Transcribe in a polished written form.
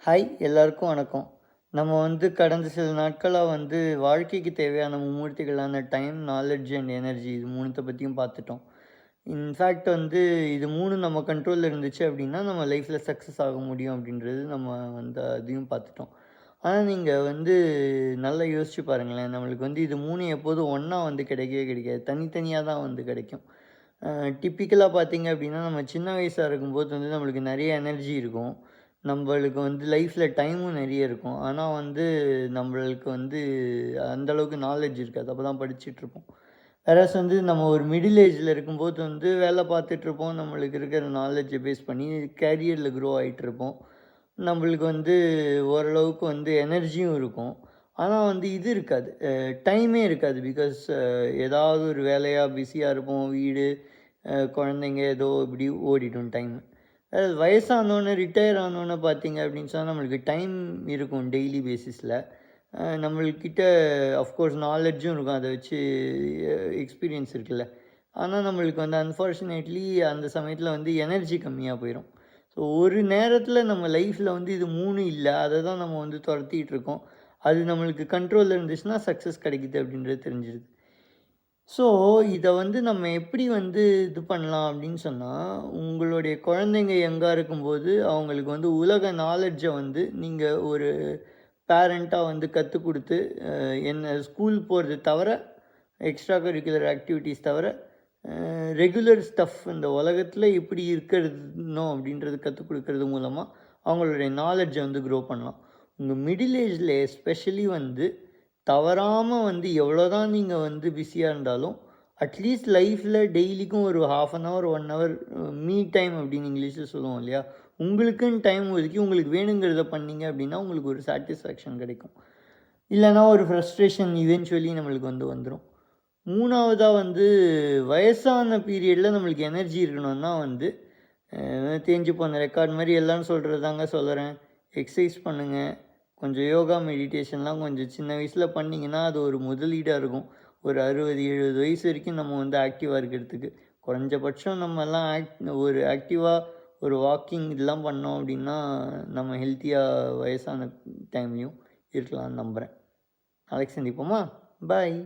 Hi எல்லாருக்கும் வணக்கம். நம்ம கடந்த சில நாட்களா வாழ்க்கைக்கு தேவையான மும்மூர்த்திகளான டைம், நாலெட்ஜ் அண்ட் எனர்ஜி இது 3த்த பத்தியும் பார்த்துட்டோம். இன்ஃபேக்ட் இது 3 நம்ம கண்ட்ரோல்ல இருந்துச்சு அப்படின்னா, நம்ம லைஃப்ல சக்ஸஸ் ஆக முடியும் அப்படின்றது நம்ம அதையும் பார்த்துட்டோம். ஆனா நீங்க நல்லா யோசிச்சு பாருங்களேன். நம்மளுக்கு இது 3 எப்போதும் ஒண்ணா கிடைக்கவே கிடைக்காது. தனித்தனியா தான் கிடைக்கும். டிப்பிக்கலா பார்த்தீங்க அப்படின்னா, நம்ம சின்ன வயசா இருக்கும்போது நம்மளுக்கு நெறைய எனர்ஜி இருக்கும். நம்பளுக்கு லைஃப்ல டைமும் நெறைய இருக்கும். ஆனா நம்மளுக்கு அந்த அளவுக்கு நாலேட்ஜ் இருக்காது. அப்பதான் படிச்சுட்ருப்போம். வேறாஸ் நம்ம ஒரு மிடில் ஏஜ்ல இருக்கும்போது வேலை பார்த்துட்ருப்போம். நம்மளுக்கு இருக்கிற நாலேட்ஜை பேஸ் பண்ணி கேரியர்ல க்ரோ ஆயிட்டுருப்போம். நம்மளுக்கு ஓரளவுக்கு எனர்ஜியும் இருக்கும். ஆனா இது இருக்காது. டைமே இருக்காது. பிகாஸ் ஏதாவது ஒரு வேலையா பிஸியா இருப்போம். வீடு, குழந்தைங்க ஏதோ இப்படி ஓடிடும் டைமு. வயசானோன்னே, ரிட்டயர் ஆனோன்னே பார்த்தீங்க அப்படின்னு சொன்னா, நம்மளுக்கு டைம் இருக்கும் டெய்லி பேசிஸில. நம்மள்கிட்ட ஆஃப்கோர்ஸ் நாலெட்ஜும் இருக்கும். அத வச்சு எக்ஸ்பீரியன்ஸ் இருக்குல்ல. ஆனா நம்மளுக்கு அன்ஃபார்ச்சுனேட்லி அந்த சமயத்தில எனர்ஜி கம்மியா போயிரும். ஸோ ஒரு நேரத்தில நம்ம லைஃப்ல இது 3 இல்ல. அத தான் நம்ம தொரத்திட்டு இருக்கோம். அது நம்மளுக்கு கண்ட்ரோல்ல இருந்துச்சுன்னா, சக்ஸஸ் கிடைக்குது அப்படின்றது தெரிஞ்சிருது. ஸோ இத நம்ம எப்படி இது பண்ணலாம் அப்படின்னு சொன்னா, உங்களுடைய குழந்தைங்க யங்கா இருக்கும்போது, அவங்களுக்கு உலக நாலெட்ஜ நீங்க ஒரு பேரண்ட்டா கத்துக் குடுத்து, என்ன ஸ்கூல் போறது தவிர, எக்ஸ்ட்ரா கரிக்குலர் ஆக்டிவிட்டீஸ் தவிர, ரெகுலர் ஸ்டஃப் இந்த உலகத்தில எப்படி இருக்கணும் அப்படின்றது கத்துக் குடுக்கறது மூலமா, அவங்களுடைய நாலெட்ஜ க்ரோ பண்ணலாம். உங்க மிடில் ஏஜ்ல எஸ்பெஷலி தவறாம எவ்வளோதான் நீங்க பிஸியா இருந்தாலும், அட்லீஸ்ட் லைஃப்ல டெய்லிக்கும் ஒரு 1/2 an hour, 1 hour me time அப்படின்னு இங்கிலீஷ்ல சொல்லுவோம் இல்லையா? உங்களுக்குன்னு டைம் ஒதுக்கி உங்களுக்கு வேணுங்கிறத பண்ணீங்க அப்படின்னா, உங்களுக்கு ஒரு சாட்டிஸ்ஃபேக்ஷன் கிடைக்கும். இல்லன்னா ஒரு ஃப்ரஸ்ட்ரேஷன் இவென்ச்சுவலி நம்மளுக்கு வந்துரும். 3வதா வயசான பீரியட்ல நம்மளுக்கு எனர்ஜி இருக்கணும்னா தேஞ்சு போன ரெக்கார்ட் மாரி எல்லாரும் சொல்றது தாங்க சொல்லுறேன். எக்சர்சைஸ் பண்ணுங்க. கொஞ்சம் யோகா, மெடிடேஷன்லாம் கொஞ்சம் சின்ன வயசுல பண்ணீங்கன்னா, அது ஒரு முதலீடா இருக்கும். ஒரு 60, 70 வயசு வரைக்கும் நம்ம ஆக்டிவா இருக்கிறதுக்கு. குறைஞ்சபட்சம் நம்மலாம் ஒரு ஆக்டிவா ஒரு வாக்கிங் இதெல்லாம் பண்ணோம் அப்படின்னா, நம்ம ஹெல்த்தியா வயசான டைம்லயும் இருக்கலாம்னு நம்புறேன். நாளைக்கு சந்திப்போமா? பாய்.